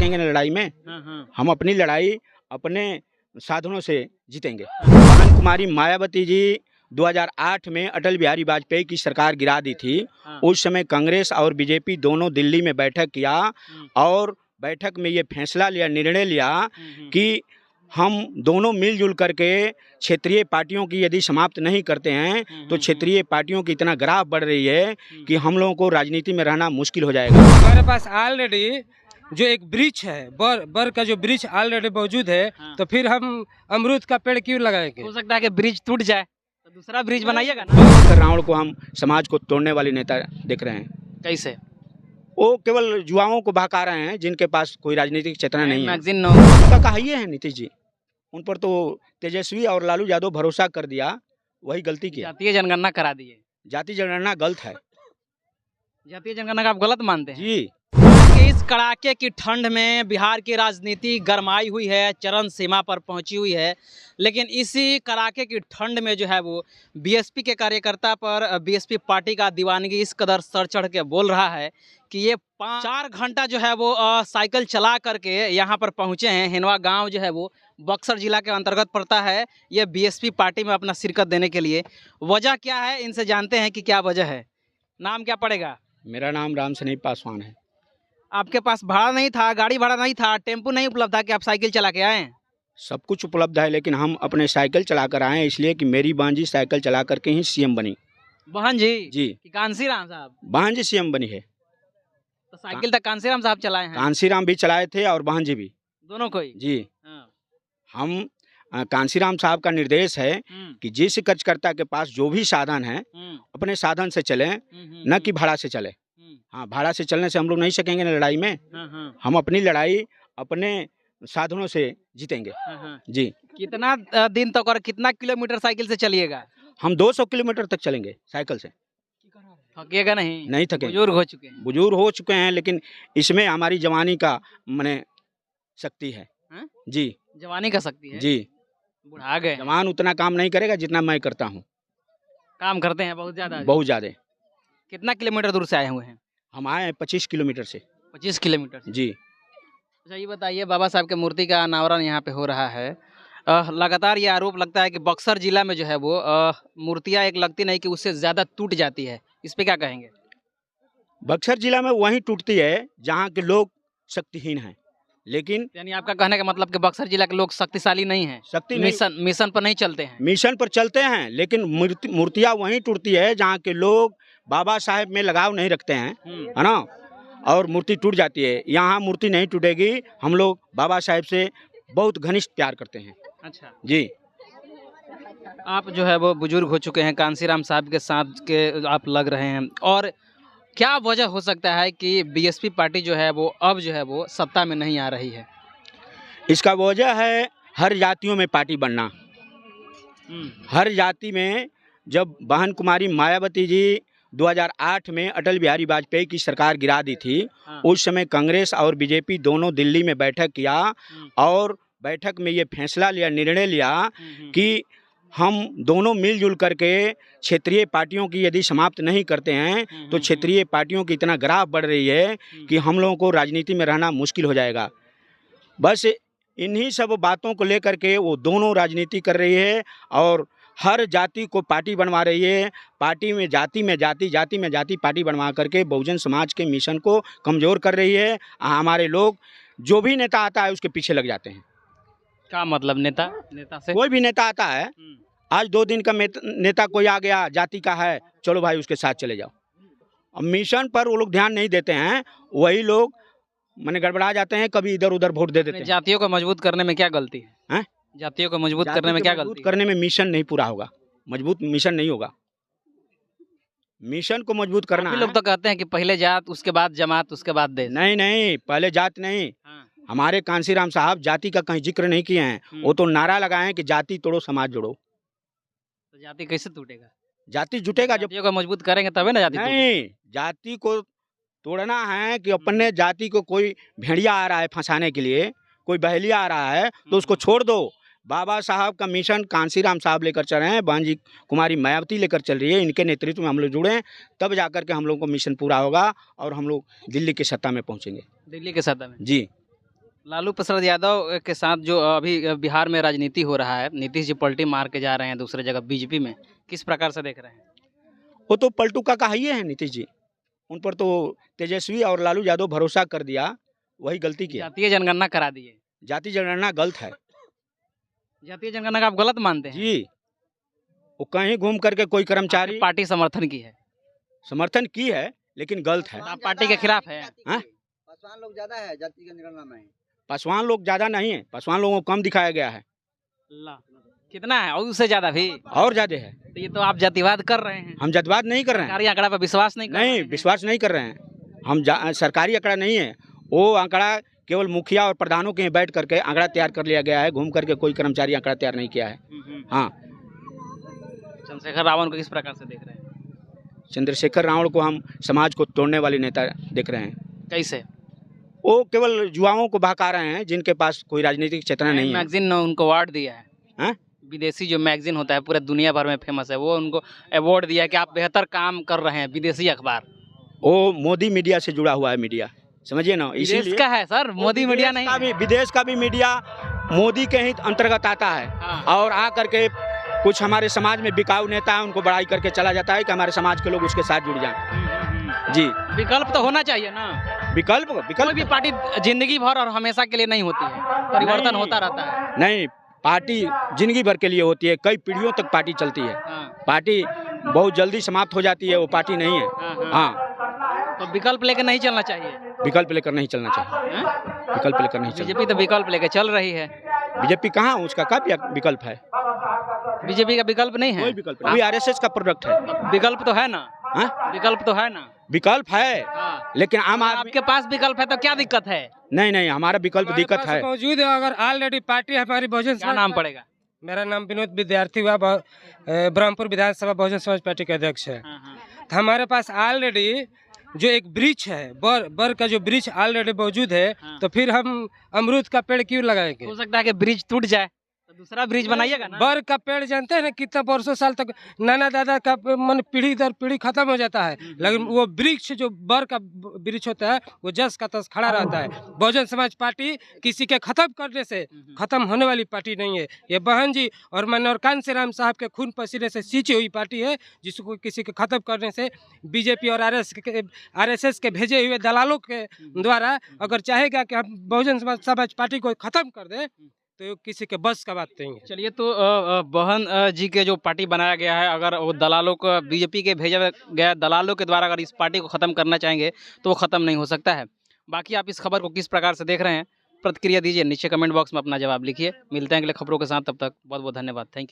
सकेंगे ना लड़ाई में। हम अपनी लड़ाई अपने साधनों से जीतेंगे। बहन कुमारी मायावती जी 2008 में अटल बिहारी वाजपेयी की सरकार गिरा दी थी। उस समय कांग्रेस और बीजेपी दोनों दिल्ली में बैठक किया और बैठक में ये फैसला लिया, निर्णय लिया कि हम दोनों मिलजुल करके क्षेत्रीय पार्टियों की यदि समाप्त नहीं करते हैं तो क्षेत्रीय पार्टियों की इतना ग्राफ बढ़ रही है कि हम लोगों को राजनीति में रहना मुश्किल हो जाएगा। हमारे पास ऑलरेडी जो एक वृक्ष है, बर का जो वृक्ष ऑलरेडी मौजूद है, तो फिर हम अमरूद का पेड़ क्यों लगाएंगे? हो सकता है कि ब्रिज टूट जाए तो दूसरा ब्रिज बनाइएगा ना। रावण को हम समाज को तोड़ने वाले नेता देख रहे हैं। कैसे? वो केवल युवाओं को बहका रहे हैं जिनके पास कोई राजनीतिक चेतना नहीं है। मैगजीन उनका कहिए है नीतीश जी, उन पर तो तेजस्वी और लालू यादव भरोसा कर दिया, वही गलती किया। जातीय जनगणना करा दिए। जाति जनगणना गलत है जातीय जनगणना का आप गलत मानते हैं जी। कि इस कड़ाके की ठंड में बिहार की राजनीति गरमाई हुई है, चरम सीमा पर पहुंची हुई है। लेकिन इसी कड़ाके की ठंड में जो है वो बीएसपी के कार्यकर्ता पर बीएसपी पार्टी का दीवानगी इस कदर सर चढ़ के बोल रहा है कि ये 4 घंटा जो है वो साइकिल चला करके यहाँ पर पहुँचे हैं। हिनवा गांव जो है वो बक्सर जिला के अंतर्गत पड़ता है। ये बीएसपी पार्टी में अपना शिरकत देने के लिए वजह क्या है, इनसे जानते हैं कि क्या वजह है। नाम क्या पड़ेगा? मेरा नाम राम सनेही पासवान है। आपके पास भाड़ा नहीं था, गाड़ी भाड़ा नहीं था, टेम्पो नहीं उपलब्ध था कि आप साइकिल चला के आए? सब कुछ उपलब्ध है, लेकिन हम अपने साइकिल चला कर आए हैं इसलिए कि मेरी बहन जी साइकिल चला करके ही सीएम बनी। बहन जी? जी। कि कांसीराम साहब? बहन जी सीएम बनी है। तो साइकिल तक कांसीराम साहब चलाए हैं? कांसीराम भी चलाए थे और बहन जी भी, दोनों को ही? जी। हाँ। हम कांसीराम साहब का निर्देश है कि जिस कार्यकर्ता के पास जो भी साधन है अपने साधन से चलें, न कि भाड़ा से चले। हाँ, भाड़ा से चलने से हम लोग नहीं सकेंगे ना लड़ाई में। हम अपनी लड़ाई अपने साधनों से जीतेंगे जी। कितना दिन तक और कितना किलोमीटर साइकिल से चलिएगा? हम 200 किलोमीटर तक चलेंगे साइकिल से। थकिएगा नहीं? नहीं थकेंगे। बुजुर्ग हो चुके हैं? बुजुर्ग हो चुके हैं, लेकिन इसमें हमारी जवानी का माने शक्ति है। हाँ? जी। जवानी का शक्ति है? जी। बुढ़ा गए? जवान उतना काम नहीं करेगा जितना मैं करता हूँ। काम करते हैं बहुत ज्यादा? बहुत ज्यादा। कितना किलोमीटर दूर से आए हुए हैं? हम आए हैं 25 किलोमीटर से। 25 किलोमीटर से? जी। अच्छा, ये बताइए, बाबा साहब के मूर्ति का अनावरण यहाँ पे हो रहा है। लगातार ये आरोप लगता है कि बक्सर जिला में जो है वो मूर्तियाँ एक लगती नहीं कि उससे ज़्यादा टूट जाती है। इस पे क्या कहेंगे? बक्सर जिला में वहीं टूटती है जहाँ के लोग शक्तिहीन हैं, लेकिन यानी आपका कहने का मतलब कि बक्सर जिला के लोग शक्तिशाली नहीं हैं, शक्ति नहीं, मिशन पर नहीं चलते हैं? मिशन पर चलते हैं, लेकिन मूर्तियाँ वहीं टूटती है जहाँ के लोग बाबा साहेब में लगाव नहीं रखते हैं, है ना, और मूर्ति टूट जाती है। यहाँ मूर्ति नहीं टूटेगी। हम लोग बाबा साहेब से बहुत घनिष्ठ प्यार करते हैं। अच्छा जी। आप जो है वो बुजुर्ग हो चुके हैं, कांसीराम साहब के साथ के आप लग रहे हैं, और क्या वजह हो सकता है कि बीएसपी पार्टी जो है वो अब जो है वो सत्ता में नहीं आ रही है? इसका वजह है हर जातियों में पार्टी बनना। हर जाति में जब बहन कुमारी मायावती जी 2008 में अटल बिहारी वाजपेयी की सरकार गिरा दी थी, उस समय कांग्रेस और बीजेपी दोनों दिल्ली में बैठक किया और बैठक में ये फैसला लिया, निर्णय लिया कि हम दोनों मिलजुल करके क्षेत्रीय पार्टियों की यदि समाप्त नहीं करते हैं तो क्षेत्रीय पार्टियों की इतना ग्राफ बढ़ रही है कि हम लोगों को राजनीति में रहना मुश्किल हो जाएगा। बस इन्हीं सब बातों को लेकर के वो दोनों राजनीति कर रही है और हर जाति को पार्टी बनवा रही है। पार्टी में जाति में जाति पार्टी बनवा करके बहुजन समाज के मिशन को कमज़ोर कर रही है। हमारे लोग जो भी नेता आता है उसके पीछे लग जाते हैं। क्या मतलब? नेता से कोई भी नेता आता है, आज 2 दिन का नेता कोई आ गया, जाति का है, चलो भाई उसके साथ चले जाओ। अब मिशन पर वो लोग ध्यान नहीं देते हैं, वही लोग मैंने गड़बड़ा जाते हैं, कभी इधर उधर वोट दे देते हैं। जातियों को मजबूत करने में क्या गलती है? जातियों को मजबूत करने में क्या गलती? करने में मिशन नहीं पूरा होगा, मजबूत मिशन नहीं होगा। मिशन को मजबूत करना है। लोग तो कहते हैं कि पहले जात उसके बाद जमात उसके बाद देश। नहीं, पहले जात नहीं। हमारे कांसीराम साहब जाति का कहीं जिक्र नहीं किए हैं। वो तो नारा लगाए हैं कि जाति तोड़ो समाज जोड़ो। तो जाति कैसे टूटेगा? जाति जुटेगा जब को मजबूत करेंगे तभी ना जाति। नहीं, जाति को तोड़ना है कि अपने जाति को कोई भेड़िया आ रहा है फंसाने के लिए, कोई बहेलिया आ रहा है तो उसको छोड़ दो। बाबा साहब का मिशन कांसीराम साहब लेकर चल रहे हैं, बहन जी कुमारी मायावती लेकर चल रही है, इनके नेतृत्व में हम लोग जुड़े, तब जाकर के हम लोग को मिशन पूरा होगा और हम लोग दिल्ली की सत्ता में पहुंचेंगे। दिल्ली के सत्ता में? जी। लालू प्रसाद यादव के साथ जो अभी बिहार में राजनीति हो रहा है, नीतीश जी पलटी मार के जा रहे हैं दूसरे जगह बीजेपी में, किस प्रकार से देख रहे हैं? वो तो पलटू का कहाइए है नीतीश जी, उन पर तो तेजस्वी और लालू यादव भरोसा कर दिया, वही गलती किया। जातीय जनगणना करा दिए। जाति जनगणना गलत है जातीय जनगणना का आप गलत मानते हैं? जी। वो कहीं घूम करके कोई कर्मचारी आपने पार्टी समर्थन की है, समर्थन की है, लेकिन गलत है। आप पार्टी के खिलाफ है? हाँ? पासवान लोग ज्यादा है जाति जनगणना में। पासवान लोग ज्यादा नहीं है, पासवान लोगों को कम दिखाया गया है। कितना है? और उससे ज्यादा भी? और ज्यादा है। तो ये तो आप जातिवाद कर रहे हैं। हम जातिवाद नहीं कर रहे हैं। सरकारी आंकड़ा पर विश्वास नहीं कर रहे नहीं, हैं। विश्वास नहीं कर रहे हैं हम। सरकारी आंकड़ा नहीं है वो, आंकड़ा केवल मुखिया और प्रधानों के बैठ करके आंकड़ा तैयार कर लिया गया है, घूम करके कोई कर्मचारी आंकड़ा तैयार नहीं किया है। हाँ। चंद्रशेखर रावण को किस प्रकार से देख रहे हैं? चंद्रशेखर रावण को हम समाज को तोड़ने वाले नेता देख रहे हैं। कैसे? वो केवल युवाओं को बहका रहे हैं जिनके पास कोई राजनीतिक चेतना नहीं है। मैगजीन ने उनको अवार्ड दिया है। हाँ? विदेशी जो मैगजीन होता है पूरे दुनिया भर में फेमस है, वो उनको अवार्ड दिया है कि आप बेहतर काम कर रहे हैं। विदेशी अखबार, वो मोदी मीडिया से जुड़ा हुआ है मीडिया, समझिए ना। विदेश इसीलिए का है सर, मोदी मीडिया नहीं है। विदेश का भी मीडिया मोदी के ही अंतर्गत आता है। हाँ। और आ करके कुछ हमारे समाज में बिकाऊ नेता है, उनको बड़ाई करके चला जाता है कि हमारे समाज के लोग उसके साथ जुड़ जाएं। जी, विकल्प तो होना चाहिए ना। विकल्प कोई भी पार्टी जिंदगी भर और हमेशा के लिए नहीं होती है, परिवर्तन नहीं। होता रहता है। नहीं, पार्टी जिंदगी भर के लिए होती है, कई पीढ़ियों तक पार्टी चलती है। हाँ। पार्टी बहुत जल्दी समाप्त हो जाती है, वो पार्टी नहीं है। हाँ। हाँ, तो विकल्प लेकर नहीं चलना चाहिए। विकल्प लेकर नहीं चलना चाहिए। विकल्प लेकर नहीं चलना। बीजेपी तो विकल्प लेकर चल रही है। बीजेपी कहाँ, उसका क्या विकल्प है? बीजेपी का विकल्प नहीं है। कोई विकल्प नहीं, आरएसएस का प्रोडक्ट है। विकल्प तो है ना। हाँ? विकल्प तो है ना। विकल्प है, हाँ। लेकिन आम आदमी। आपके पास विकल्प है तो क्या दिक्कत है? नहीं, हमारा विकल्प हमारे दिक्कत पास है। मौजूद है। अगर ऑलरेडी पार्टी हमारी बहुजन क्या समाज नाम पड़ेगा? मेरा नाम विनोद विद्यार्थी हुआ, ब्रह्मपुर विधानसभा बहुजन समाज पार्टी के अध्यक्ष है। तो हमारे पास ऑलरेडी जो एक वृक्ष है, बर का जो वृक्ष ऑलरेडी मौजूद है, तो फिर हम अमरूद का पेड़ क्यों लगाएंगे? हो सकता है कि ब्रिज टूट जाए तो दूसरा ब्रिज बनाइएगा ना। बर का पेड़ जानते हैं ना कितना वर्षों साल तक नाना दादा का मन पीढ़ी दर पीढ़ी खत्म हो जाता है, लेकिन वो वृक्ष जो बर का वृक्ष होता है वो जस का तस खड़ा रहता है। बहुजन समाज पार्टी किसी के खत्म करने से खत्म होने वाली पार्टी नहीं है। ये बहन जी और मनोहर कांशीराम साहब के खून पसीने से सींची हुई पार्टी है, जिसको किसी के खत्म करने से बीजेपी और आरएसएस के भेजे हुए दलालों के द्वारा अगर चाहेगा कि हम बहुजन समाज पार्टी को खत्म कर दें तो किसी के बस का बात नहीं है। चलिए, तो बहन जी के जो पार्टी बनाया गया है, अगर वो दलालों को, बीजेपी के भेजे गए दलालों के द्वारा अगर इस पार्टी को ख़त्म करना चाहेंगे तो वो ख़त्म नहीं हो सकता है। बाकी आप इस खबर को किस प्रकार से देख रहे हैं, प्रतिक्रिया दीजिए, नीचे कमेंट बॉक्स में अपना जवाब लिखिए। मिलते हैं अगले खबरों के साथ, तब तक बहुत बहुत धन्यवाद। Thank you.